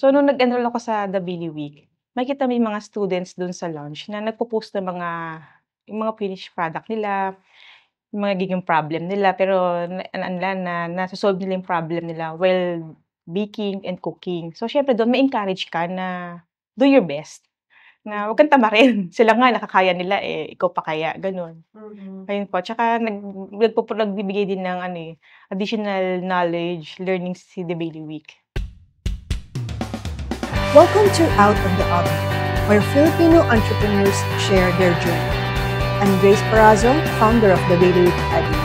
So, nung nag-enroll ako sa The Billy Week, makikita mo yung mga students dun sa launch na nagpo-post ng yung mga finished product nila, yung mga nagiging problem nila, pero ano nila na naso-solve nila yung problem nila while baking and cooking. So, siyempre dun ma-encourage ka na do your best, na huwag kang tamarin. Sila nga nakakaya nila, eh, ikaw pa kaya, gano'n. Ayun po, tsaka nagbibigay din ng additional knowledge, learnings si The Billy Week. Welcome to Out of the Oven, where Filipino entrepreneurs share their journey. I'm Grace Parazo, founder of the Billy Week Academy.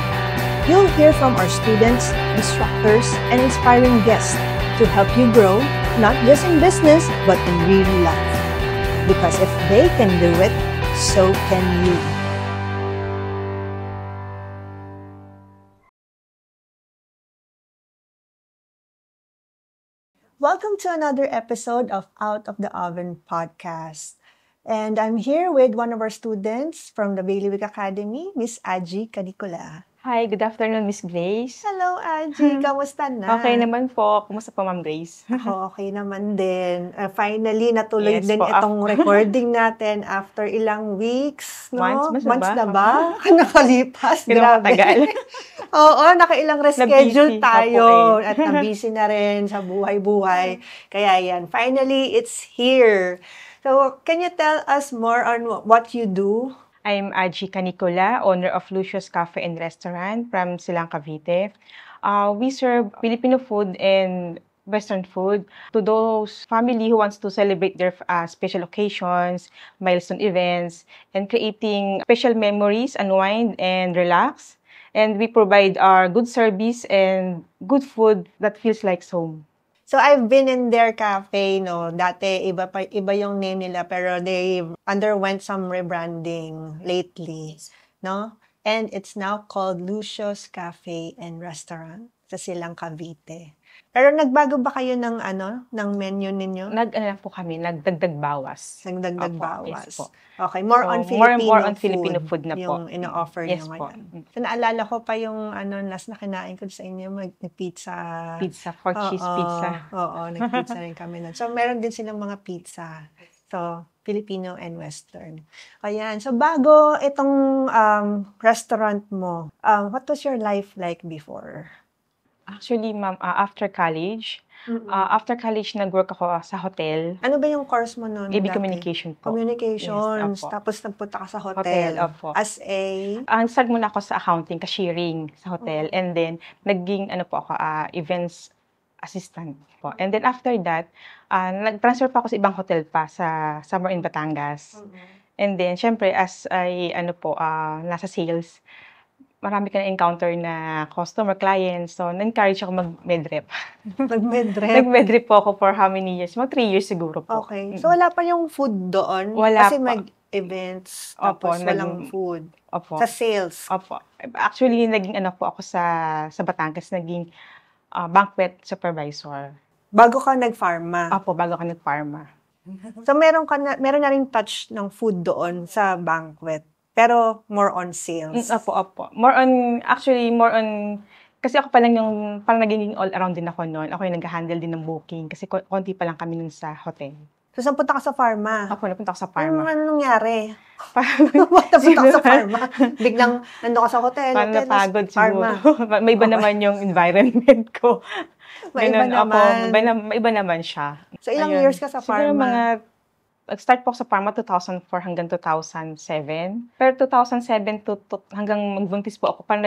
You'll hear from our students, instructors, and inspiring guests to help you grow, not just in business, but in real life. Because if they can do it, so can you. Welcome to another episode of Out of the Oven podcast. And I'm here with one of our students from the Bailey Week Academy, Miss Aji Canicola. Hi, good afternoon, Miss Grace. Hello, Aji. Kamusta na? Okay naman po. Kumusta po, Ma'am Grace? Ako, okay naman din. Finally, natuloy Yes din po, itong recording natin after ilang weeks, no? Months na ba? Nakalipas. Grabe. Matagal. Oo, nakailang reschedule Na-busy. tayo. Opo, eh. At na-busy na rin sa buhay-buhay. Kaya yan, finally, it's here. So, can you tell us more on what you do? I'm Aji Canicola, owner of Lucius Cafe and Restaurant from Silang, Cavite. We serve Filipino food and Western food to those family who wants to celebrate their special occasions, milestone events, and creating special memories, unwind and relax. And we provide our good service and good food that feels like home. So, I've been in their cafe, no? Dati, iba yung name nila, pero they underwent some rebranding lately, no? And it's now called Lucius Cafe and Restaurant sa Silang, Cavite. Pero nagbago ba kayo ng menu ninyo? Po kami, nagdagdag bawas. Nagdagdag Opo, bawas. yes po. Okay, more So, on Filipino more on food. Filipino food na po. Yung ino-offer Yes nyo po. ngayon. So, naalala ko pa yung last na kinain ko sa inyo, pizza. Pizza, pork cheese pizza. Oo, nag-pizza rin kami nun. So, meron din silang mga pizza. So, Filipino and Western. Ayan. So, bago itong restaurant mo, what was your life like before? Actually, ma'am, after college, nag-work ako sa hotel. Ano ba yung course mo noon? AB Communication po. Communications. Yes, opo. Tapos nagpunta ka sa hotel. Hotel, opo. As a? Start muna ako sa accounting, cashiering sa hotel. And then, naging events assistant po. And then after that, nag-transfer pa ako sa ibang hotel pa sa somewhere in Batangas. And then, syempre, as I, nasa sales, marami ka na-encounter na customer, clients. So, na-encourage ako mag-medrep. Nag-medrep? Nag-medrep po ako for how many years? Mga 3 years siguro po. Okay. So, wala pa yung food doon? Wala Kasi pa. mag-events, Opo, tapos walang food. Opo. Sa sales? Opo. Actually, naging po ako sa Batangas, naging banquet supervisor. Bago ka nag-pharma? Opo, bago ako nag-pharma. So, meron na rin touch ng food doon sa banquet. Pero more on sales. Opo. Actually, kasi ako pa lang yung, parang naging all-around din ako noon. Ako yung nag-handle din ng booking kasi konti pa lang kami nun sa hotel. So, saan punta ka sa pharma? Opo, napunta ako sa pharma. Ano nangyari? Napunta ka sa pharma? Biglang nandun ka sa hotel. Parang napagod siguro. May iba naman yung environment ko. May iba naman. May iba naman siya. So, ilang years ka sa pharma? Siguro nag-start po ako sa pharma 2004 hanggang 2007. Pero 2007 hanggang magbuntis po ako, parang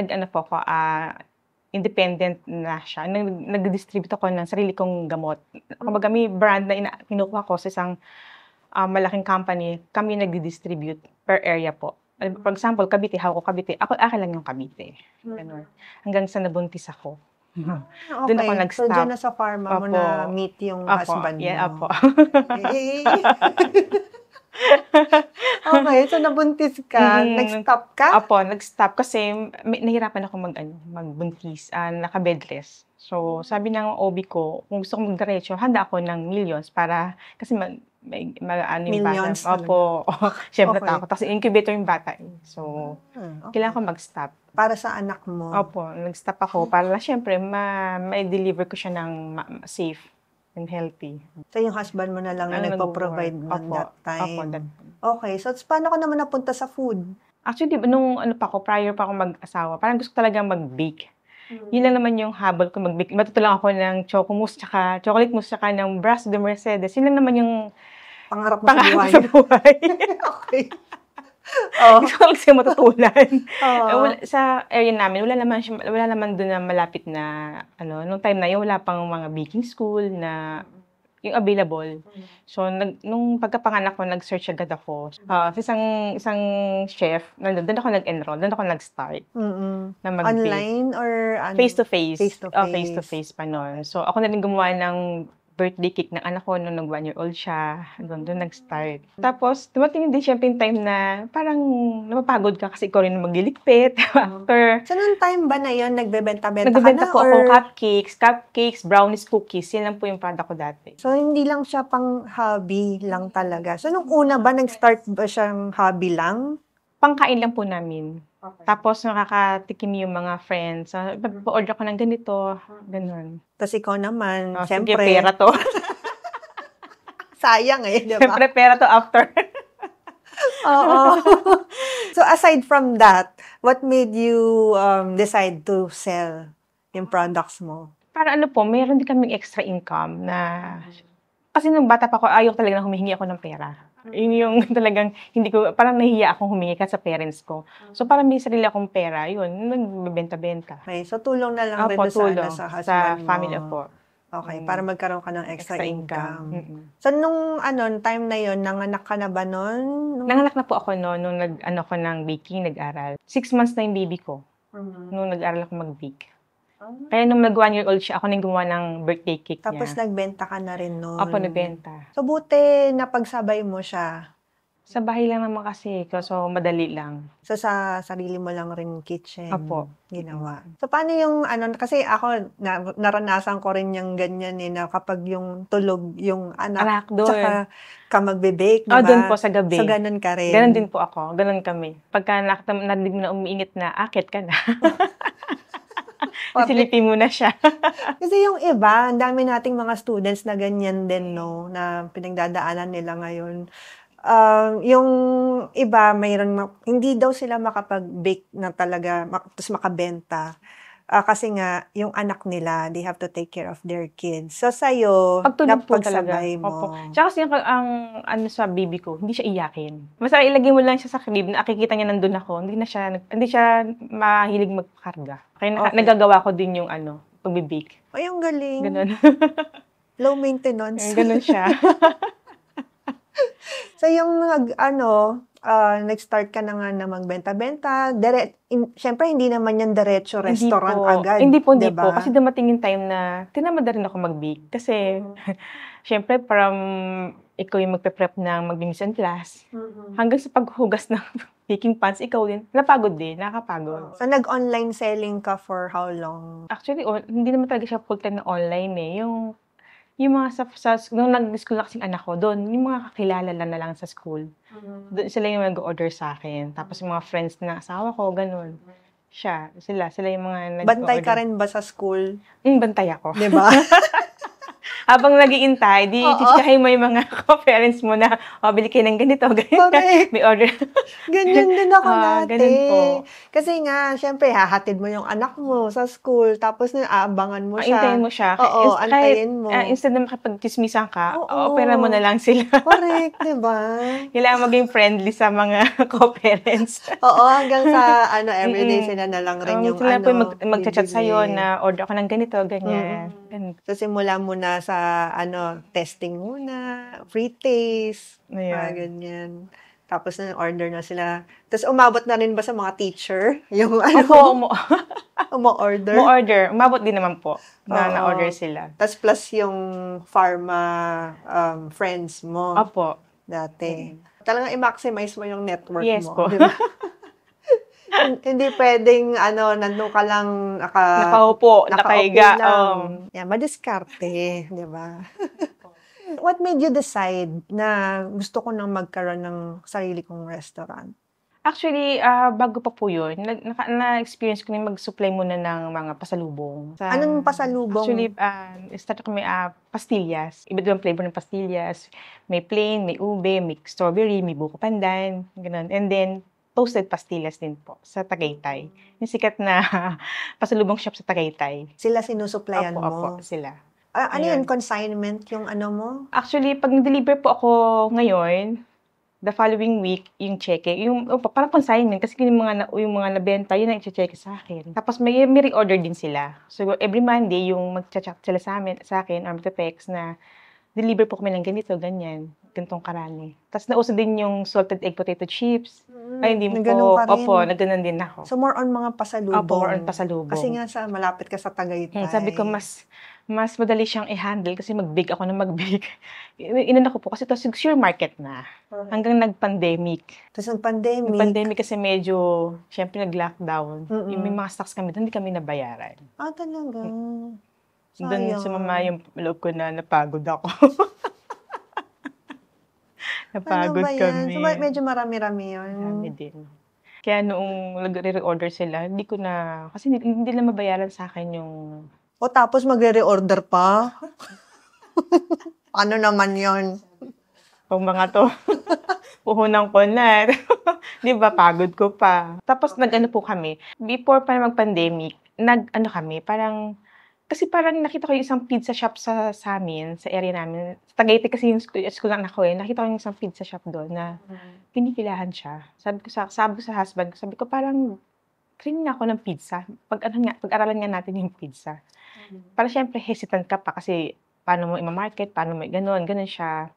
independent na siya. Nag-distribute ako ng sarili kong gamot. Kumbaga may brand na kinukuha ko sa isang malaking company, kami nag-distribute per area po. For example, Cavite, ako akin lang yung Cavite. Hanggang sa nabuntis ako. Okay. Doon ako nag-stop. So, dyan na sa pharma mo na meet yung husband mo. Yeah, opo. Okay, so nabuntis ka, nag-stop ka? Opo, nag-stop kasi nahirapan ako magbuntis, naka-bedrest. So, sabi ng OB ko, kung gusto kong magdiretso, handa ako ng millions para, kasi yung Millions bata. Opo. Siyempre Okay. takot. Tapos incubator yung bata. So, Okay. kailangan ko mag-stop. Para sa anak mo. Opo, nag-stop ako para siyempre ma-deliver ko siya ng safe. and healthy. So, yung husband mo na lang yung nagpo-provide nagwo-work. nun that Opo, time. that Okay, so paano ka naman napunta sa food? Actually, nung ano pa ako, prior pa ako mag-asawa, parang gusto ko talagang mag-bake. Yun lang naman yung habol ko mag-bake. Matuto lang ako ng choco mousse, tsaka chocolate mousse, tsaka ng Brazo de Mercedes. Yun lang naman yung Pangarap mo sa pangarap ko buhay? sa buhay. Okay. Oh, Gusto ko lang kasi matutunan. oo. Sa area namin, wala naman doon na malapit na, ano, nung time na yun, wala pang mga baking school na yung available. So, nung pagkapanganak ko, nag-search agad ako. Sa isang chef, doon ako nag-enroll, doon ako nag-start na mag-bake. Online or ano? Face-to-face. Face-to-face. Face-to-face pa noon. So, ako na rin gumawa ng birthday cake ng anak ko nung nag-1-year-old siya. Doon nag-start. Tapos, dumating din syempre yung time na parang napapagod ka kasi ikaw rin magliligpit. After, So, nung time ba na yun, nagbebenta-benta ka nagbebenta na? po Or... ako cupcakes, brownies, cookies. Yan lang po yung product ko dati. So, hindi lang siya pang hobby lang talaga. So, nung una ba, nag-start ba siyang hobby lang? Pangkain lang po namin. Okay. Tapos, nakakatikim yung mga friends. Pag-order ko ng ganito, ganun. Tapos ikaw naman, Oh, siyempre, sige, pera to. sayang eh, di ba? Siyempre, pera to after. Oo. So, aside from that, what made you decide to sell yung products mo? Para ano po, meron din kaming extra income na... Kasi nung bata pa ako, ayaw talaga na humihingi ako ng pera. Yun yung talagang, hindi ko, parang nahihiya akong humingi ka sa parents ko. So, parang may sarili akong pera, yun, nagbebenta-benta. Okay, so tulong na lang rin Opo, doon tulong sa sa husband mo. family po. Okay, para magkaroon ka ng extra income. Mm-mm. So, nung time na yon, nanganak ka na ba nun? Nanganak na po ako nung nag-ano ko ng baking, nag-aral. 6 months na yung baby ko, nung nag-aral ako mag-bake. Kaya nung nag-1-year-old siya, ako nang gumawa ng birthday cake Tapos niya. nagbenta ka na rin nun. Opo, nabenta. So, buti napagsabay mo siya. Sa bahay lang naman kasi, so madali lang. So, sa sarili mo lang rin kitchen Opo. ginawa. So, paano yung, kasi ako, naranasan ko rin yung ganyan na kapag yung tulog yung anak, Anak doon. tsaka ka magbe-bake, diba? Doon po sa gabi. So, ganun ka rin. Ganon din po ako. Ganon kami. Pagka narinig mo na umiingit na, akit ka na. Silipin mo na siya. Kasi yung iba, ang dami nating mga students na ganyan din, no, na pinagdadaanan nila ngayon. Yung iba, hindi daw sila makapag-bake na talaga, tapos makabenta. Kasi nga, yung anak nila, they have to take care of their kids. So, sa'yo, Pagtulog po talaga. napagsabay mo. Opo. Tsaka kasi ang ano sa baby ko, hindi siya iyakin. Basta ilagay mo lang siya sa crib, nakikita niya nandun ako, hindi siya mahilig magkarga. Kaya Okay. nagagawa ko din yung pag-bake. Ay, ang galing. Ganon. Low maintenance. Ganon siya. So, yung nag-start ka na nga na magbenta-benta, syempre, hindi naman yan diretso restaurant agad. Hindi po. diba? Kasi dumating yung time na tinamad na rin ako mag-bake. Kasi, syempre, ikaw yung magpe-prep ng mag-mise en place. Hanggang sa paghugas ng baking pans, ikaw din. Nakapagod. So, nag-online selling ka for how long? Actually, hindi naman talaga siya full-time na online eh. Yung mga nung nag-school na kasing anak ko, doon, yung mga kakilala na lang sa school. Doon sila yung mag-order sa akin. Tapos yung mga friends na asawa ko, ganun. Sila yung mga nag-order. Bantay ka rin ba sa school? Bantay ako. Diba? Habang nag-iintay, chichikahin mo yung mga parents mo na, bili kayo ng ganito, ganyan. Correct. May order. Ganyan din ako dati. Ganun po. Kasi nga, syempre, hahatid mo yung anak mo sa school, tapos aabangan mo siya. Antayin mo siya. Oo, antayin mo. Instead na makapag-chismisan ka, Oo. opera mo na lang sila. Correct, diba? Kailangan maging friendly sa mga co-parents. Oo, hanggang sa, everyday sila na lang rin yung, sila po mag-chat bibili. sa'yo na order ako ng ganito, ganyan. Ganun. So, simula muna sa, testing muna, free taste, mga ganyan. Tapos order na sila. Tapos umabot na rin ba sa mga teacher? Yung umo-order? Mo-order. Umabot din naman po na Oo. na-order sila. Tapos plus yung pharma friends mo Opo. dati. Talagang i-maximize mo yung network Yes mo. po. Diba? Hindi pwedeng, nandun ka lang Nakaupo, nakahiga. lang. Yan, madiskarte, di ba? What made you decide na gusto ko nang magkaroon ng sarili kong restaurant? Actually, bago pa po yun, na-experience ko na mag-supply muna ng mga pasalubong. Anong pasalubong? Actually, start kami, pastillas. Iba't ibang flavor ng pastillas. May plain, may ube, may strawberry, may buko pandan, gano'n. And then, toasted pastillas din po sa Tagaytay. Yung sikat na pasalubong shop sa Tagaytay. Sila sinusuplayan Opo, mo? sila. Ano yun? Ayun. Consignment yung ano mo? Actually, pag nag-deliver po ako ngayon, the following week, yung cheque, parang consignment, kasi yung mga nabenta, yun ang i-check sa akin. Tapos may reorder din sila. So, every Monday, yung mag-chat sila sa akin, or mag-text na, deliver po kami ng ganito, ganyan, ganitong karami. Tapos nauso din yung salted egg potato chips. Ay, hindi na po. ganun ka rin. Opo, nagganon din ako. So, more on mga pasalubong. Opo, more on pasalubong. Kasi nga malapit ka sa Tagaytay. Sabi ko, mas madali siyang i-handle kasi mag-bake ako na mag-bake. Inuna ko po kasi ito, sure market na. Hanggang nag-pandemic. Tapos nag-pandemic. Nag-pandemic kasi medyo, syempre nag-lockdown. Yung may mga stocks kami doon, hindi kami nabayaran. Talaga? Doon sumama yung loob ko na napagod ako. Napagod ano ba kami. So, medyo marami-rami yun. Marami din. Kaya noong nag-re-order sila, hindi ko na, kasi hindi na mabayaran sa akin yung... Tapos magre-reorder pa? Ano naman yon? Pag mga to, puhunan ko na. Di ba, pagod ko pa. Tapos nag-ano po kami, before pa mag-pandemic, nag-ano kami, parang, kasi parang nakita ko yung isang pizza shop sa amin, sa area namin. Sa Tagaytay kasi yung school lang ako nakita ko yung isang pizza shop doon na pinipilahan siya. Sabi ko sa husband ko, sabi ko parang, cleaning ako ng pizza. Pag-aralan nga natin yung pizza. Para syempre hesitant ka pa kasi paano mo i-market, paano mo ganun siya.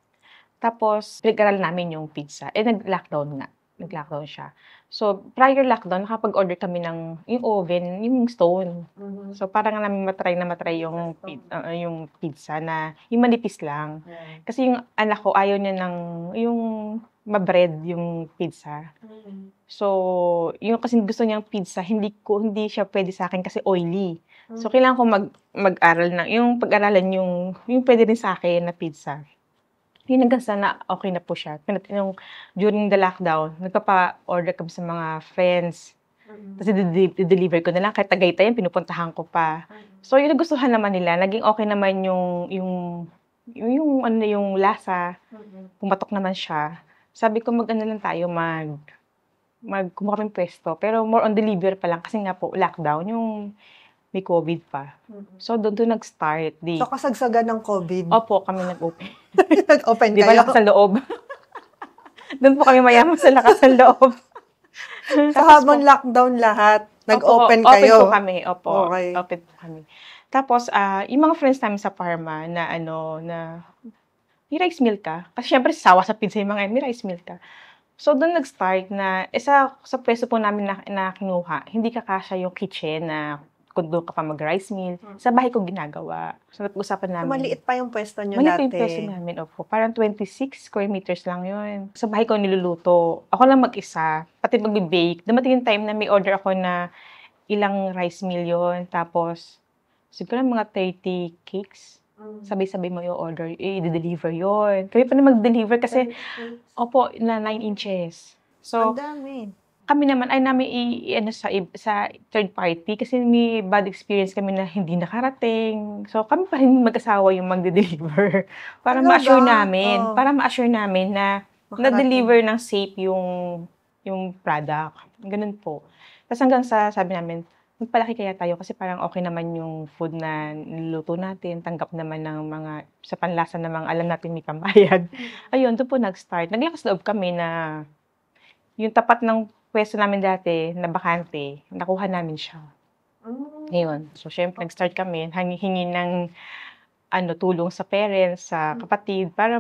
Tapos, pinag-aralan namin yung pizza. Nag-lockdown nga. Nag-lockdown siya. So, prior lockdown, nakapag-order kami ng yung oven, yung stone. So, parang namin matry yung pizza na yung manipis lang. Kasi yung anak ko, ayaw niya ng yung ma-bread yung pizza. So, yung kasi gusto niyang pizza, hindi siya pwede sa akin kasi oily. So, kailangan ko mag-aral yung pag-aralan yung pwede rin sa akin na pizza. Yun hanggang sana okay na po siya. During the lockdown, nagpapa-order kami sa mga friends. Kasi i-deliver ko na lang. Kahit Tagaytay yan, pinupuntahan ko pa. So, yung nagustuhan naman nila, naging okay naman yung lasa. Pumatok naman siya. Sabi ko, mag-ano lang tayo, kumuha kami pwesto. Pero more on deliver pa lang. Kasi nga po, lockdown, yung may COVID pa. So, doon nag-start. So, kasagsagan ng COVID? Opo, kami nag-open. Nag-open kayo? Di ba lakas ang loob? Doon po kami mayaman sa lakas ng loob. So, habang lockdown lahat, nag-open kayo? Open po kami. Opo, okay. Open po kami. Tapos, yung mga friends namin sa Parma na may rice meal ka. Kasi syempre, sawa sa pizza yung mga may rice meal ka. So, doon nag-start na, sa pwesto po namin na kinuha, hindi kakasya yung kitchen na kung doon ka pa mag-rice meal. Sa bahay ko ginagawa. So, nag-usapan namin. So, maliit pa yung pwesto nyo dati. Maliit yung pwesto namin, opo. Parang 26 square meters lang yun. Sa bahay ko niluluto. Ako lang mag-isa. Pati mag-bake. Dumating yung time na may order ako na ilang rice meal yun. Tapos, siguro mga 30 cakes. Sabay-sabay mo yung order. I-deliver yun. Kami pa na mag-deliver kasi, opo, na 9 inches. So, ang dami. Kami naman ay namin sa third party kasi may bad experience kami na hindi nakarating. So, kami pa rin mag-asawa yung magde-deliver. Para ma-assure namin na na-deliver ng safe yung product. Ganun po. Tapos hanggang sabi namin, magpalaki kaya tayo kasi parang okay naman yung food na niluto natin. Tanggap naman ng mga, sa panlasa na mga alam natin may pambayad. Ayun, doon po nag-start. Naglakas loob kami na yung tapat ng pwesto namin dati na bakante, nakuha namin siya. Ngayon. So, syempre, nag-start kami, hingi ng tulong sa parents, sa kapatid, para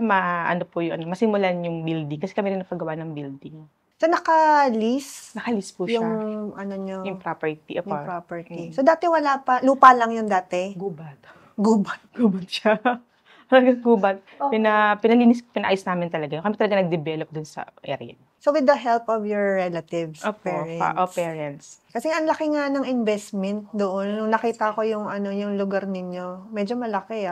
masimulan yung building. Kasi kami rin nakagawa ng building. So, naka-lease? Naka-lease po siya. Yung property. Yung property. So, dati wala pa, lupa lang yun dati? Gubat. Gubat siya. Gubat. Pinaayos namin talaga. Kami talaga nag-develop dun sa area. So, with the help of your relatives, parents. Kasi ang laki nga ng investment doon. Nung nakita ko yung lugar ninyo, medyo malaki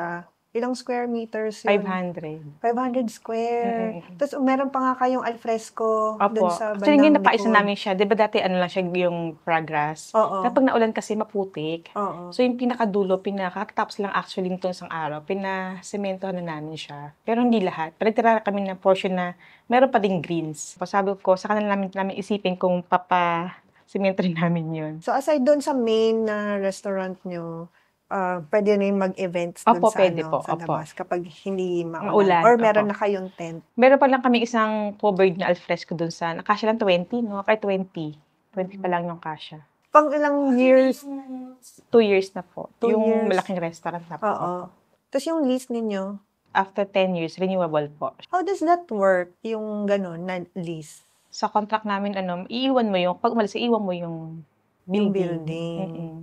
Ilang square meters yun? 500. 500 square. Tapos meron pa nga kayong alfresco dun Opo. sa Actually, ngayon bandang napaisa likod. namin siya. Di ba dati ano lang siya yung progress? Oo. Kapag naulan kasi maputik. Oo. So yung pinakadulo, kakatapos lang actually nitong isang araw, pinasementohan na namin siya. Pero hindi lahat. Pinagtira kami ng portion na meron pa ding greens. Sabi ko, sa kanila namin isipin kung semento rin namin yun. So aside doon sa main na restaurant nyo, pwede rin mag-events doon Opo, sa, pwede ano, po, sa opo. labas kapag hindi maulan. Maulan, Or meron opo. na kayong tent. Meron pa lang kami isang covered na alfresco doon sa, nakasya lang 20, no? Kaya 20. 20 pa lang yung kasya. Pang ilang years? 2 years na po. 2 yung years. malaking restaurant na po. Oo. Tapos yung lease ninyo, After 10 years, renewable po. how does that work? Yung gano'n na lease? Sa contract namin, iiwan mo pag umalis, iiwan mo yung building. Building.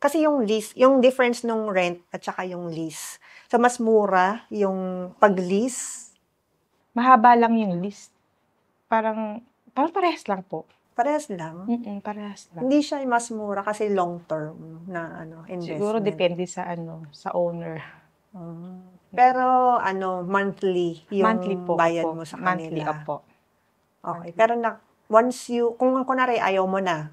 Kasi yung lease, yung difference nung rent at saka yung lease. So, mas mura yung pag-lease. Mahaba lang yung lease. Parang parehas lang po. Parehas lang. Parehas lang. Hindi siya mas mura kasi long-term na investment. Siguro depende sa sa owner. Pero monthly yung Monthly po, bayad opo. mo sa Monthly, kanila. opo. Okay. Pero once kung kunwari ayaw mo na,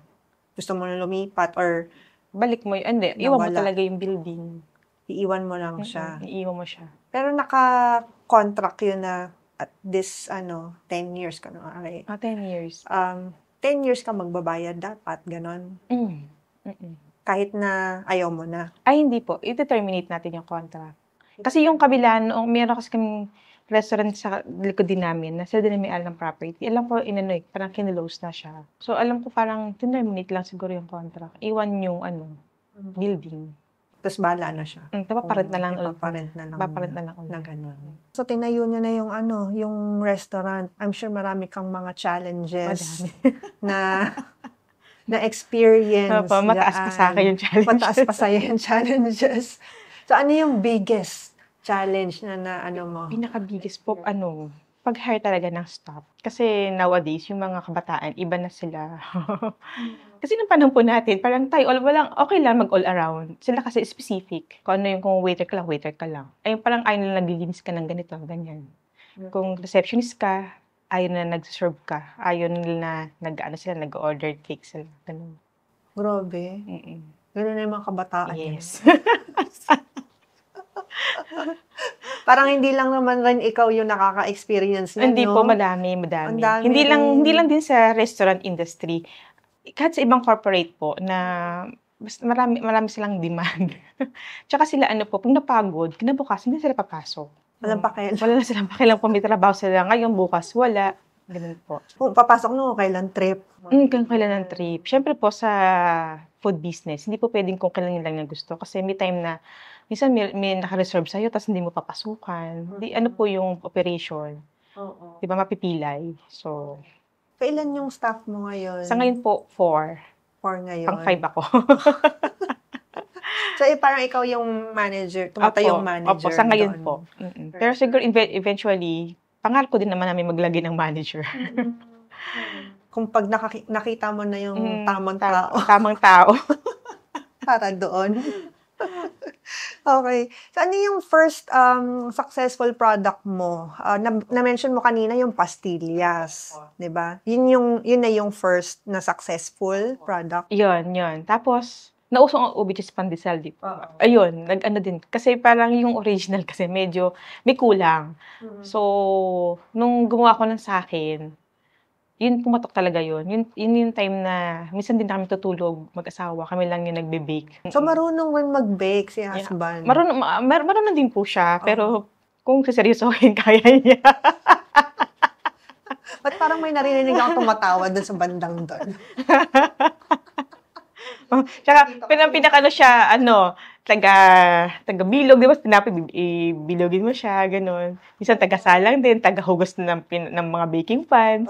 gusto mo na lumipat or Balik mo hindi. Iwan mo Nawala. talaga yung building. iiwan mo lang siya. Iiwan mo siya. Pero naka-contract yun na at this 10 years ka na. 10 years. 10 years ka magbabayad dapat, ganon. Kahit na ayaw mo na. Ay, hindi po. I-determinate natin yung contract. Kasi yung kabila, meron kasi kaming restaurant sa likod din namin, na sila din may alam ng property. Alam ko, parang kinilose na siya. So, alam ko parang terminate lang siguro yung contract. Iwan yung building. Tapos bahala na siya. Paparent na lang ulit. Paparent na lang. Paparent na lang ulit. Na ganun. So, tinayo nyo na yung restaurant. I'm sure marami kang mga challenges na experience. Opo, mataas pa sa akin yung challenges. Mataas pa sa'yo yung challenges. So, ano yung biggest challenge na mo? Pinaka-biggest po, pag-hire talaga ng staff. Kasi nowadays, yung mga kabataan, iba na sila. Kasi nung panahon po natin, parang tayo, okay lang mag-all around. Sila kasi specific. Kung kung waiter ka lang, waiter ka lang. Ay, parang ayaw na naglilinis ka ng ganito, ganyan. Kung receptionist ka, ayaw na nag-serve ka. Ayaw nila nag-order cake sila. Ganun. Grabe. Ganun na yung mga kabataan. Yes. Parang hindi lang naman rin ikaw yung nakaka-experience niyan, Hindi no? po, madami. Ang dami Hindi lang rin. din sa restaurant industry. Kahit sa ibang corporate po na marami silang demand. Tsaka sila pag napagod, kinabukasan hindi sila papasok. Walang pakialam. Wala na silang pakialam kung may trabaho sila ngayon, bukas wala. Ganun po. Kung papasok no, kailan trip? Kung kailan ang trip. Siyempre po sa food business, hindi po pwedeng kung kailan lang gusto. Kasi may time na, minsan may naka-reserve sa'yo, tapos hindi mo papasukan. Po yung operation. Oo. Di ba mapipilay? So, Kailan yung staff mo ngayon? sa ngayon po, 4. 4 ngayon. Pang 5 ako. So, parang ikaw yung manager, tumatayong manager. Opo, sa ngayon doon. po. Pero siguro eventually, pangarap ko din naman namin maglagay ng manager. Kung pag nakita mo na yung tamang tao Tamang tao. para doon. Okay. So, ano yung first successful product mo? Na-mention mo kanina yung pastillas. Diba? Yun na yung first na successful product. Yun. Tapos, nauso ang ube cheese pandesal, di po. Ayun, din. Kasi parang yung original kasi medyo may kulang. So, nung gumawa ko ng sa akin, yun pumatok talaga yun. Yun yung time na, minsan din kami tutulog, mag-asawa, kami lang yung nagbe-bake. So, marunong rin mag-bake si husband. Marunong din po siya, pero kung seryosohin, kaya niya. Ba't parang may narinig ako tumatawa dun sa bandang doon? Tsaka, pinakano siya, taga-bilog, di ba? Bilogin mo siya, gano'n. Minsan taga-salang din, taga-hugas ng mga baking pans.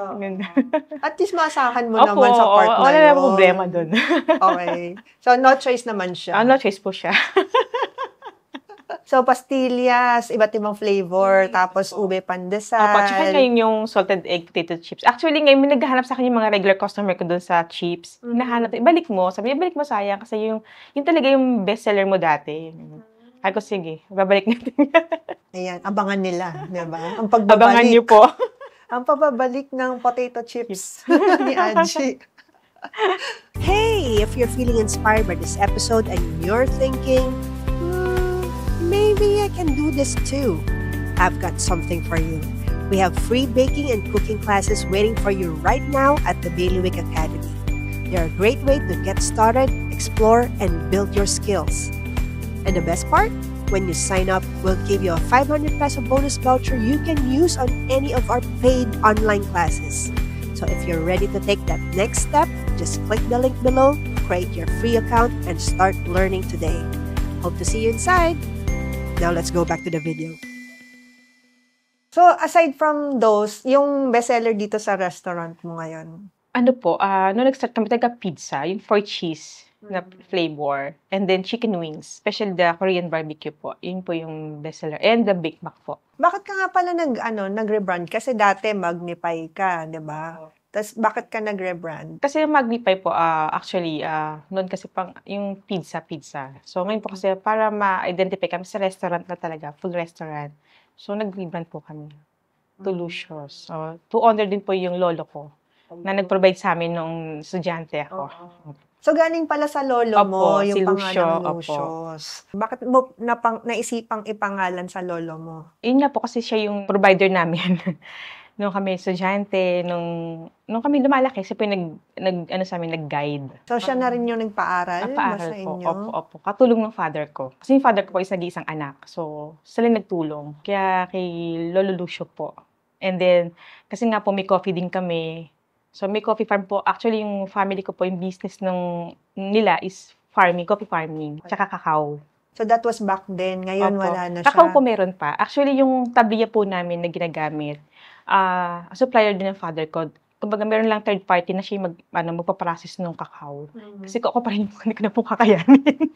At least maasahan mo naman sa part na yun. Wala na problema dun. Okay. So, no choice naman siya. No choice po siya. So, pastillas, iba't ibang flavor, tapos ube pandesal. Tsaka ngayon yung salted egg potato chips. Actually, ngayon may naghahanap sa akin yung mga regular customer ko dun sa chips. Hinahanap, balik mo. Sabi niya, balik mo sayang kasi yung talaga yung best seller mo dati. Ay ko, sige, babalik natin. Ayan, abangan nila, di ba? Ang Abangan niyo pagbabalik, po. ang pababalik ng potato chips ni Angie. Hey, if you're feeling inspired by this episode and you're thinking, maybe I can do this too, I've got something for you. We have free baking and cooking classes waiting for you right now at the Bailiwick Academy. They're a great way to get started, explore, and build your skills. And the best part? When you sign up, we'll give you a 500 peso bonus voucher you can use on any of our paid online classes. So if you're ready to take that next step, just click the link below, create your free account, and start learning today. Hope to see you inside. Now let's go back to the video. So aside from those, yung bestseller dito sa restaurant mo ngayon? Ano po, nung nag-start kami, taga-pizza, yung 4 cheese na flavor, and then chicken wings, especially the Korean barbecue po. Yun po yung bestseller. And the Big Mac po. Bakit ka nga pala nag-rebrand? Kasi dati Magnify ka, di ba? Tapos bakit ka nag-rebrand? Kasi yung Magnify po, actually, noon kasi pang yung pizza. So ngayon po kasi para ma-identify kami sa restaurant na talaga, full restaurant. So nag-rebrand po kami. Tulicious. So, to honor din po yung lolo ko na nag-provide sa amin nung estudyante ako. So, galing pala sa lolo mo, si yung Lucio, pangalang Lucios. Bakit mo naisipang ipangalan sa lolo mo? Yun nga po kasi siya yung provider namin. Nung kami estudyante, nung kami lumalaki, siya po yung nag-guide. So, siya na rin yung nagpaaral Nagpaaral sa po, inyo? opo. Katulong ng father ko. Kasi yung father ko po is nag-iisang anak. So, sila nagtulong. Kaya kay Lolo Lucio po. And then, kasi nga po may coffee din kami. So, may coffee farm po. Actually, yung family ko po, yung business nila is farming, coffee farming, tsaka kakao. So, that was back then. Ngayon, Opo. wala na siya. Kakao po meron pa. Actually, yung tabliya po namin na ginagamit, supplier din ng father ko. Kumbaga, meron lang third party na siya magpaprocess ng kakao. Kasi ako pa rin, hindi ko na po kakayanin.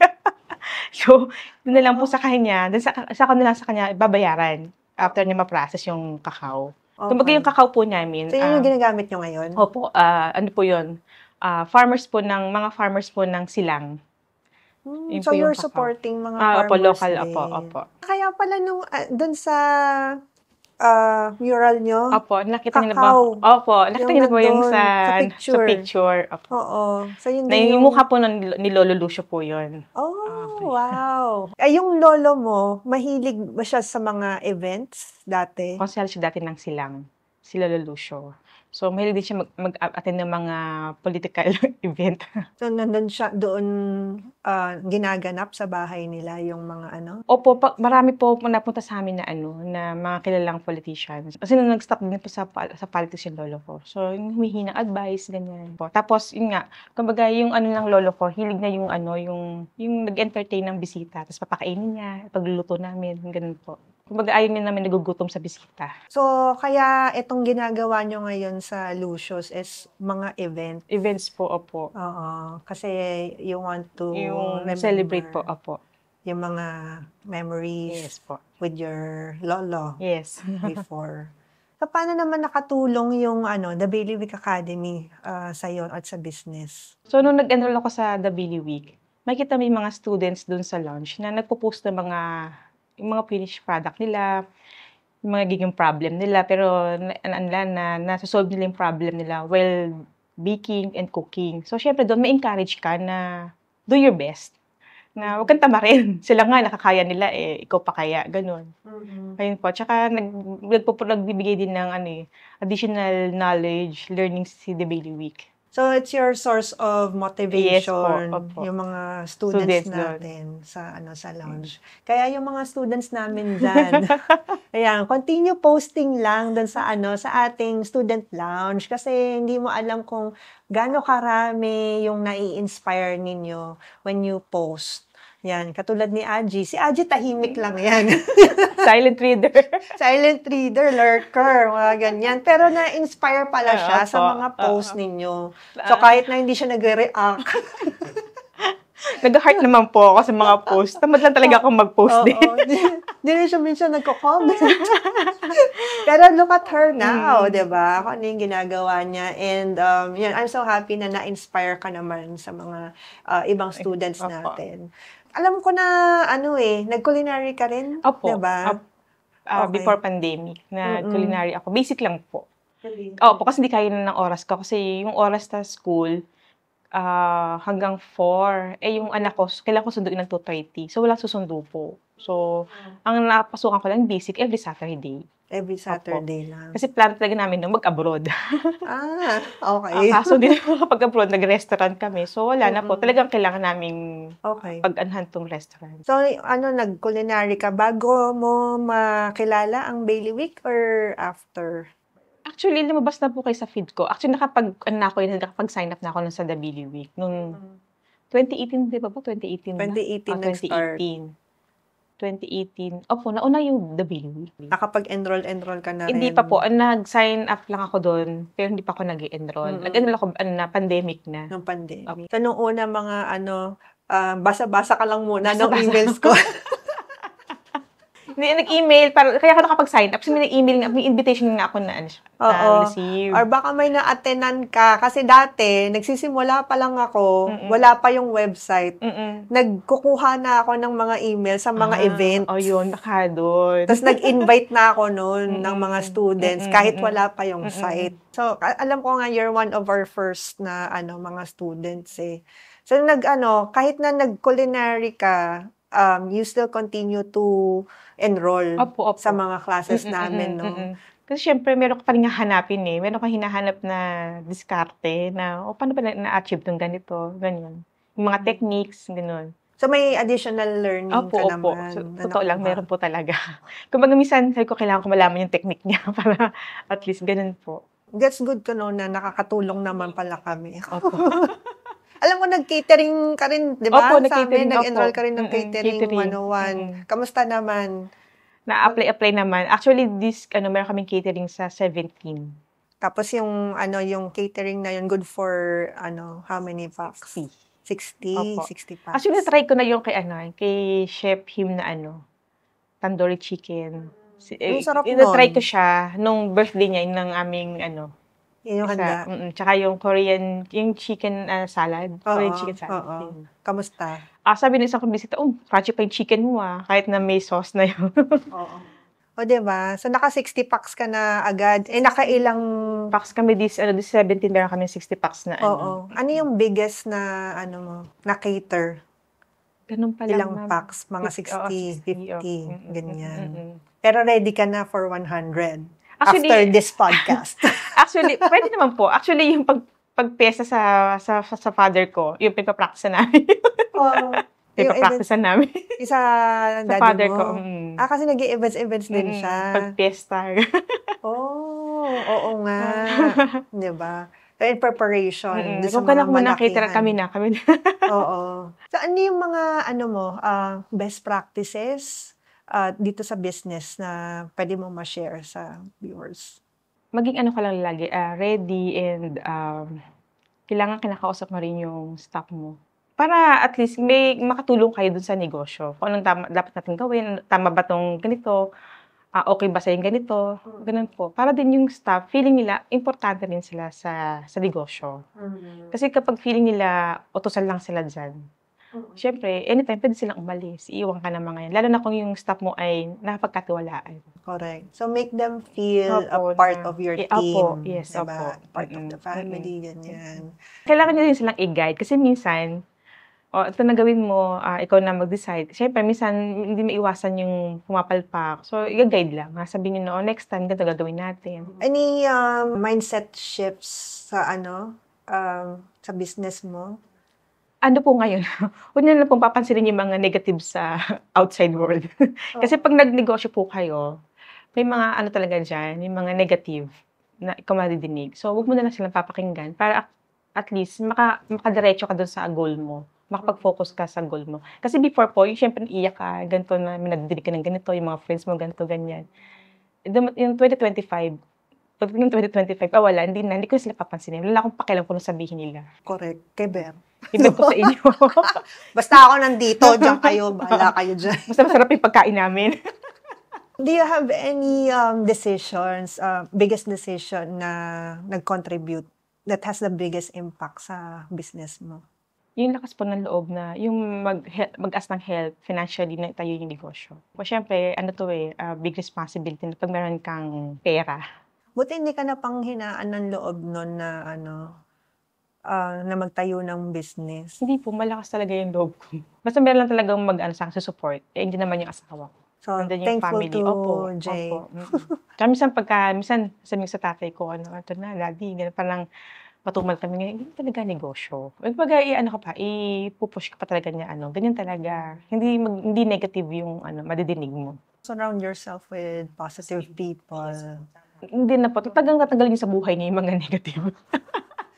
So, doon na lang po sa kanya, sa kanya babayaran after niya ma-process yung kakao. Okay. Kumbaga yung kakao po namin. So, yun yung ginagamit nyo ngayon? Opo, ano po yun? Mga farmers po ng silang. So, you're supporting mga farmers opo, local, din. opo. Kaya pala nung dun sa mural nyo, Opo, nakita niyo na ba? kakao. Opo, nakita niyo na po yung nandun, sa sa picture. Opo. Oo. So, yun Na din yung mukha po ni Lolo Lucio po yun. Oh, Okay. wow. Ay, yung lolo mo, mahilig ba siya sa mga events dati? Konsehal siya dati ng silang, si Lolo Lucio. So, mahilig din siya mag-attend ng mga political event. So, nandun siya doon ginaganap sa bahay nila yung mga ano? Opo, marami po napunta sa amin na mga kilalang politicians. Kasi nung nag-stop din po sa politics yung lolo ko. So, yung humihingi ng advice, ganyan po. Tapos, yun nga, kumbaga yung ng lolo ko, hilig na yung nag-entertain ng bisita. Tapos papakainin niya, pagluluto namin, ganun po. Kumbaga, ayaw niya namin nagugutom sa bisita. So, kaya itong ginagawa nyo ngayon sa Lucios is mga event. Events po, opo. Oo. Kasi you want to Yung remember celebrate po, opo. yung mga memories Yes po. with your lolo Yes. before. So, paano naman nakatulong yung The Bailiwick Academy sa'yo at sa business? So, nung nag-enroll ako sa The Bailiwick, makita may mga students dun sa launch na nagpo-post ng yung mga finished product nila, yung mga giging problem nila, pero nasa-solve nila yung problem nila while baking and cooking. So, syempre doon, may encourage ka na do your best. Na huwag kang tamarin. Sila nga, nakakaya nila, ikaw pa kaya, ganun. Ayun po. Tsaka, nagbibigay din ng additional knowledge, learning si The Bailiwick. So, it's your source of motivation, Yes po, opo. yung mga students natin sa lounge. Kaya yung mga students namin dyan, ayan, continue posting lang dun sa sa ating student lounge kasi hindi mo alam kung gaano karami yung nai-inspire ninyo when you post. Yan, katulad ni Aji. Si Aji tahimik lang yan. Silent reader. Silent reader, lurker, mga ganyan. Pero na-inspire pala siya sa mga post ninyo. So, kahit na hindi siya nagre-react. Nag-heart naman po ako sa mga post. Tamad lang talaga akong mag-post din. Hindi rin siya minsan nagko-comment. Pero look at her now, di ba? Kung ano yung ginagawa niya. And I'm so happy na na-inspire ka naman sa mga ibang students natin. Alam ko na nag-culinary ka rin, Opo, 'di ba? Okay. before pandemic, nag-culinary ako. Basic lang po. Really? Opo, kasi hindi kaya na ng oras ko. Kasi yung oras sa school, hanggang 4. Yung anak ko, kailangan ko sunduin ng 2:30. So, walang susundo po. So, ang napasukan ko lang basic every Saturday. Every Saturday lang. Kasi plano talaga namin nung mag-abroad. Okay. Kaso hindi na makapag-abroad, nag-restaurant kami. So, wala na po. Talagang kailangan naming Okay. pag-anhan tong restaurant. So, nag-culinary ka bago mo makilala ang Bailiwick or after? Actually, lumabas na po kayo sa feed ko. Actually, nakapag-sign up na ako nun sa The Billy Week. Noong 2018, di ba po? 2018 na? 2018 nag-start. 2018. Opo, nauna yung The Billy Week. Nakapag-enroll ka na rin? Hindi pa po. Nag-sign up lang ako doon, pero hindi pa ako nag-enroll. Nag-enroll ako na pandemic na. Nung pandemic. So, nung una mga basa-basa ka lang muna ng emails ko. Hindi, nag-email. Kaya ako nakapag-sign up. Kasi may nag-email, may invitation nga ako na receive. Or baka may na-attendan ka. Kasi dati, nagsisimula pa lang ako, wala pa yung website. Nagkukuha na ako ng mga email sa mga events. Yun, baka doon. Tapos nag-invite na ako noon ng mga students kahit wala pa yung site. So, alam ko nga you're one of our first na mga students eh. So, kahit na nag-culinary ka, you still continue to enroll Opo. sa mga classes namin, no? Kasi syempre, meron ka pa rin hahanapin eh. Meron ka hinahanap na diskarte na, paano ba na-achieve itong ganito, ganyan. Yung mga techniques, gano'n. So, may additional learning ka naman. So, totoo lang, meron po talaga. Kumbaga, minsan, sabi ko, kailangan ko malaman yung technique niya para at least ganun po. That's good to know na nakakatulong naman pala kami. Opo. Alam mo, nag-catering ka rin, di ba? Opo, Sa amin, nag-catering nag-enroll ako. ka rin ng catering 101. Kamusta naman? Na-apply naman. Actually, meron kaming catering sa 17. Tapos yung catering na yun, good for, how many packs? 60 Opo. 60 packs. Actually, na-try ko na yung kay Chef Him na tandoori chicken. Ang sarap nun. Na-try ko siya nung birthday niya, ng aming Yun yung handa. Tsaka yung Korean, yung chicken salad. Korean chicken salad. Kamusta? Sabi ng isang kumbisita, crunchy pa yung chicken mo kahit na may sauce na yun. Oo. O, diba? So, naka 60 packs ka na agad. Nakailang packs kami this 17, meron kami 60 packs na Oo. Ano yung biggest na, na cater? Ganun pa lang. Ilang packs? Mga 60, 50, ganyan. Pero ready ka na for 100 after this podcast. Actually, pwede naman po. Actually, yung pagpesa sa father ko, yung pagpapractice namin. Pagpapractice namin. Sa daddy father mo? ko. Kasi nag-i-events din siya. Pagpesta. Oo nga. Diba? So, in preparation. Kung ka na muna caterer, kami na. Oo. So, ano yung mga, best practices dito sa business na pwede mo ma-share sa viewers? Maging ka lang lagi, ready and kailangan kinakausap mo rin yung staff mo. Para at least may makatulong kayo dun sa negosyo. Kung anong dapat natin gawin, tama ba tong ganito, okay ba sa yung ganito, ganun po. Para din yung staff, feeling nila, importante rin sila sa negosyo. Kasi kapag feeling nila, utusan lang sila dyan, syempre, anytime pwede silang umalis, iiwan ka ng mga yan. Lalo na kung yung staff mo ay nakapagkatiwalaan. Correct. So, make them feel a part of your team. Yes, diba? Part of the family, ganyan. Kailangan nyo rin silang i-guide. Kasi minsan, ito na gawin mo, ikaw na mag-decide. Syempre, minsan, hindi maiwasan yung pumapalpak. So, i-guide lang. Sabihin nyo, next time, ganito gagawin natin. Any mindset shifts sa sa business mo? Ano po ngayon? Huwag nyo na pong papansinin yung mga negative sa outside world. Kasi pag nagnegosyo po kayo, may mga talaga dyan, yung mga negative na ikaw madidinig. So, huwag mo na lang silang papakinggan para at least makadiretso ka doon sa goal mo. Makapag-focus ka sa goal mo. Kasi before po, yung syempre iiyak ka, ganito na, may nadidinig ka ng ganito, yung mga friends mo, ganito, ganyan. Yung 2025, pag yung 2025, wala, hindi ko sila papansinin. Wala akong pakialam kung sabihin nila. Correct. Kay Ber. Iba ko sa inyo. Basta ako nandito, diyan kayo, bahala kayo dyan. Basta masarap yung pagkain namin. Do you have any decisions, biggest decision na nag-contribute that has the biggest impact sa business mo? Yung lakas po ng loob na yung mag-as ng help financially na itayo yung negosyo. Siyempre ano 'to, big responsibility na 'pag meron kang pera. Buti hindi ka napanghinaan ng loob nun na ano, na magtayo ng business. Hindi po, malakas talaga yung loob ko. Basta meron lang talagang mag-ano sa'kin, susupport, hindi naman yung asawa ko. So, Nandun yung thankful family. to Opo, Jay. opo, Tsaka minsan sabihin ko sa tatay ko ano, "Ito na daddy," gano'n parang matumal kami ngayon, hindi talaga negosyo. Kumbaga i-ano ka pa, ipu-push ka pa talaga niya ano, ganyan talaga. Hindi negative yung ano, madidinig mo. Surround yourself with positive people. Hindi na po, tatanggalin niyo sa buhay niyo yung mga negative.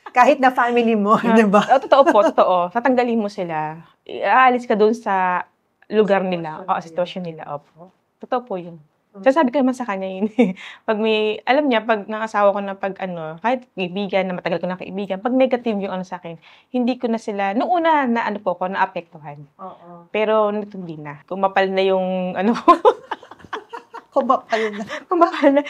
Kahit na family mo, di ba? Totoo po, totoo. Tatanggalin mo sila. Aalis ka doon sa lugar nila o sitwasyon nila. Opo. Totoo po yun. Sasabi ko naman sa kanya yun. Pag may, alam niya, pag nangasawa ko na pag ano, kahit kaibigan, na matagal ko na kaibigan, pag negative yung ano sa akin, hindi ko na sila, noong una na ano po ko, naapektuhan. Oo. Pero nito hindi na. Kumapal na yung ano ko. Kumapal na. Kumapal na.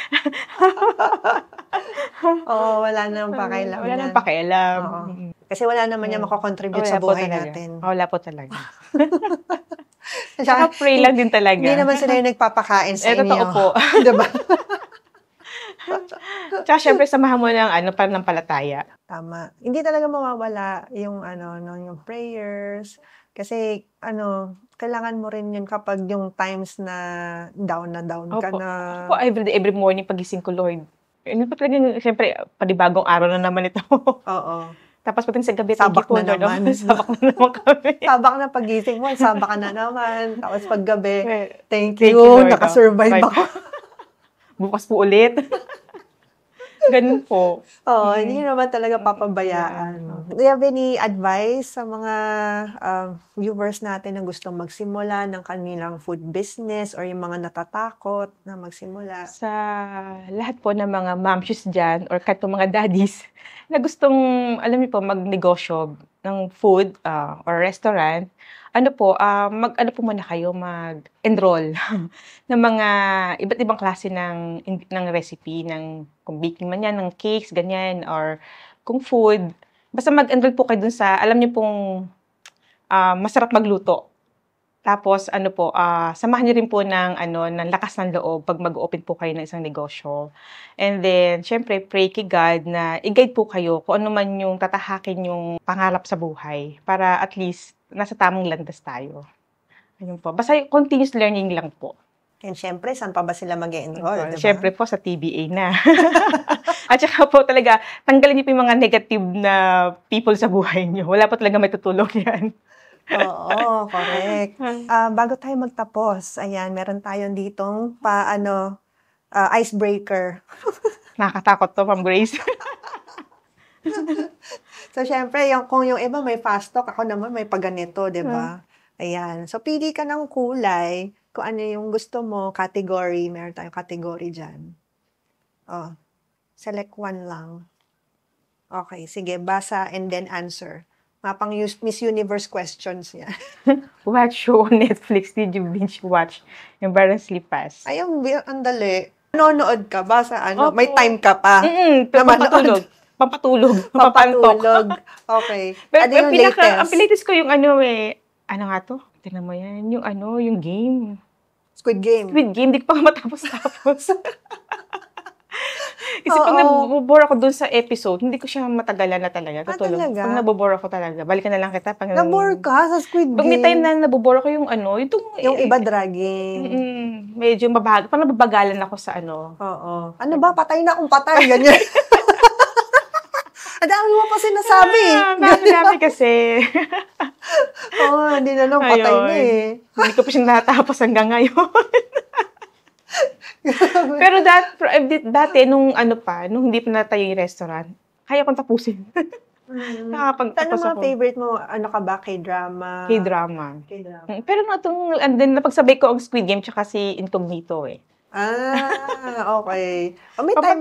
Oo, wala nang pakialam Wala yan. nang pakialam. Oo. Kasi wala naman niya makakontribute Wala sa po buhay talaga. natin. Wala po talaga. Tsaka, Saka pray lang din talaga. hindi naman sila yung nagpapakain sa inyo. Totoo po. Diba? Tsaka syempre samahan mo ng ano, pananampalataya. Tama. Hindi talaga mawawala yung ano, no, yung prayers. Kasi ano, kailangan mo rin yun kapag yung times na down ka Opo. na. Ako every morning pagising ko, Lord. Ano pa talagang, syempre, panibagong araw na naman ito. Oo. Tapos pagdating sa gabi, thank you Sabak po, na Lord. naman. Sabak na naman kami. Sabak na pagising mo, sabak ka na naman. Tapos paggabi, thank Thank you, you, Lord. nakasurvive Bye. ako. Bukas po ulit. Ganun po. Oo, hindi naman talaga papabayaan. Do you have any advice sa mga viewers natin na gustong magsimula ng kanilang food business or yung mga natatakot na magsimula? Sa lahat po ng mga momshies dyan or kahit po mga daddies na gustong, alam niyo po, magnegosyo ng food or restaurant, ano po, mag-ano po muna kayo, mag-enroll ng mga iba't ibang klase ng recipe, ng kung baking man yan, ng cakes, ganyan, or kung food. Basta mag-enroll po kayo dun sa, alam niyo pong masarap magluto. Tapos ano po, samahan niyo rin po ng lakas ng loob pag mag-open po kayo ng isang negosyo. And then, syempre, pray kay God na i-guide po kayo kung ano man yung tatahakin yung pangarap sa buhay para at least nasa tamang landas tayo. Ayun po. Basta continuous learning lang po. And syempre, saan pa ba sila mag-enroll? Diba? Syempre po sa TBA na. At saka po talaga, tanggalin niyo po yung mga negative na people sa buhay niyo. Wala po talaga may tutulong yan. Oo, correct. Bago tayo magtapos, ayan, meron tayong ditong icebreaker. Nakakatakot to, Ma'am Grace. So, syempre, kung yung iba may fast talk, ako naman may paganito, di ba? Ayan. So, pili ka ng kulay, kung ano yung gusto mo, category. Meron tayong category dyan. Oh, select one lang. Okay, sige, basa and then answer. Mapang Miss Universe questions yan. What show on Netflix did you binge watch? Yung Barang Slipas. Ayun, ang dali. Nanonood ka ba sa ano? Opo. May time ka pa. Pampatulog. Pampatulog. Okay. Pero Ano yung latest? ang latest ko yung ano ano nga to? Tingnan mo yan. Yung yung game. Squid Game. Squid Game, di ko pa matapos-tapos. Kasi pag Oo. nabobore ako dun sa episode, hindi ko siya matagalan na talaga. Tutulog. Talaga? Pag nabobore ako talaga, balikan na lang kita. Pag Nabore ka sa Squid Game? Pag may time na nabobore ako yung yung iba dragging. Medyo mabagal. Parang nababagalan ako sa ano. Oo. Ano ba? Patay na akong patay. Ganyan. Ang dami mo pa sinasabi. Dami kasi. Oo, hindi na lang patay na eh. Hindi ko pa siya natapos hanggang ngayon. Pero dati, nung hindi pa natayo yung restaurant, kaya kong tapusin. Nakapagtapos Ano ako. mga favorite mo? Ano ka ba? K-drama? K-drama. K-drama. Pero and then napagsabay ko ang Squid Game tsaka si Incognito Okay. May time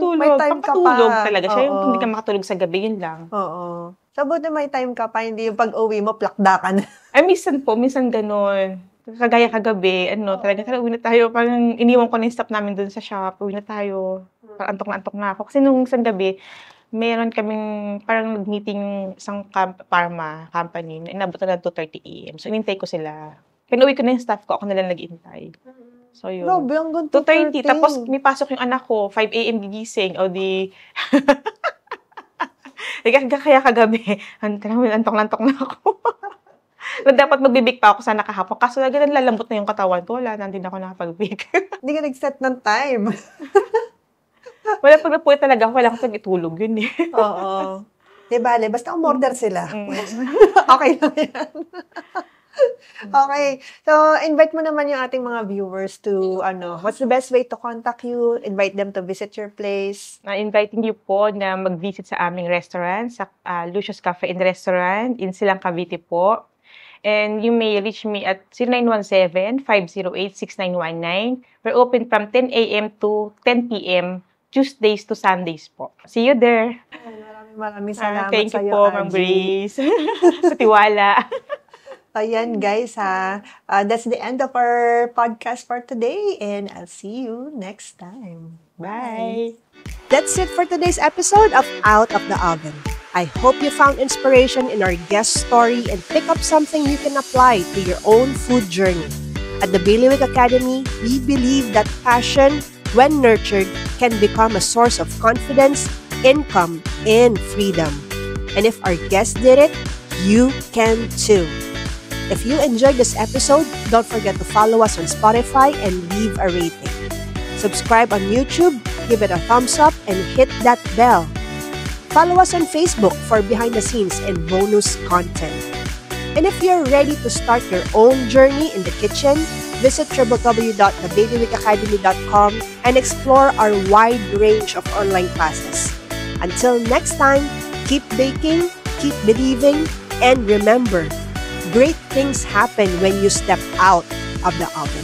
ka pa. Papatulog talaga siya. Yung Oo. hindi ka makatulog sa gabi, yun lang. Oo. So, buti may time ka pa, hindi yung pag-uwi mo, plakdakan. Ay, minsan ganun. Kagaya kagabi, talaga uwi na tayo. Parang iniwan ko na yung stop namin dun sa shop. Uwi na tayo. Parang antok na ako. Kasi nung isang gabi, meron kaming parang nag-meeting isang pharma company na inabot na ng 2:30 AM. So, inintay ko sila. Pinuwi ko na yung staff ko, ako na lang nag-intay. So, yun. Grabe, hanggang 2:30. 2:30. Tapos, may pasok yung anak ko, 5 AM gigising. O di... Kaya kagabi, antok-lantok na ako. Na dapat magbibig pa ako sana kahapon. Kaso lagi lalambot na yung katawan ko. Wala, nandun ako nakapag-big. Hindi ka nag-set ng time. Wala, pag napuwi talaga ako, wala akong itulog yun eh. Oo. Di bale, basta umorder sila. Mm. Okay lang yan. Okay. So, invite mo naman yung ating mga viewers to, what's the best way to contact you? Invite them to visit your place. Inviting you po na mag-visit sa aming restaurant, sa Lucius Cafe and Restaurant in Silang Cavite po. And you may reach me at 0917-508-6919. We're open from 10 AM to 10 PM, Tuesdays to Sundays po. See you there. Maraming salamat Thank you sa'yo, po, Ma'am Angie. Grace. Sa tiwala. Ayan, guys, that's the end of our podcast for today, and I'll see you next time. Bye. That's it for today's episode of Out of the Oven. I hope you found inspiration in our guest story and pick up something you can apply to your own food journey. At the Bailiwick Academy, we believe that passion, when nurtured, can become a source of confidence, income, and freedom. And if our guests did it, you can too. If you enjoyed this episode, don't forget to follow us on Spotify and leave a rating. Subscribe on YouTube, give it a thumbs up, and hit that bell. Follow us on Facebook for behind the scenes and bonus content. And if you're ready to start your own journey in the kitchen, visit www.thebailiwickacademy.com and explore our wide range of online classes. Until next time, keep baking, keep believing, and remember, great things happen when you step out of the oven.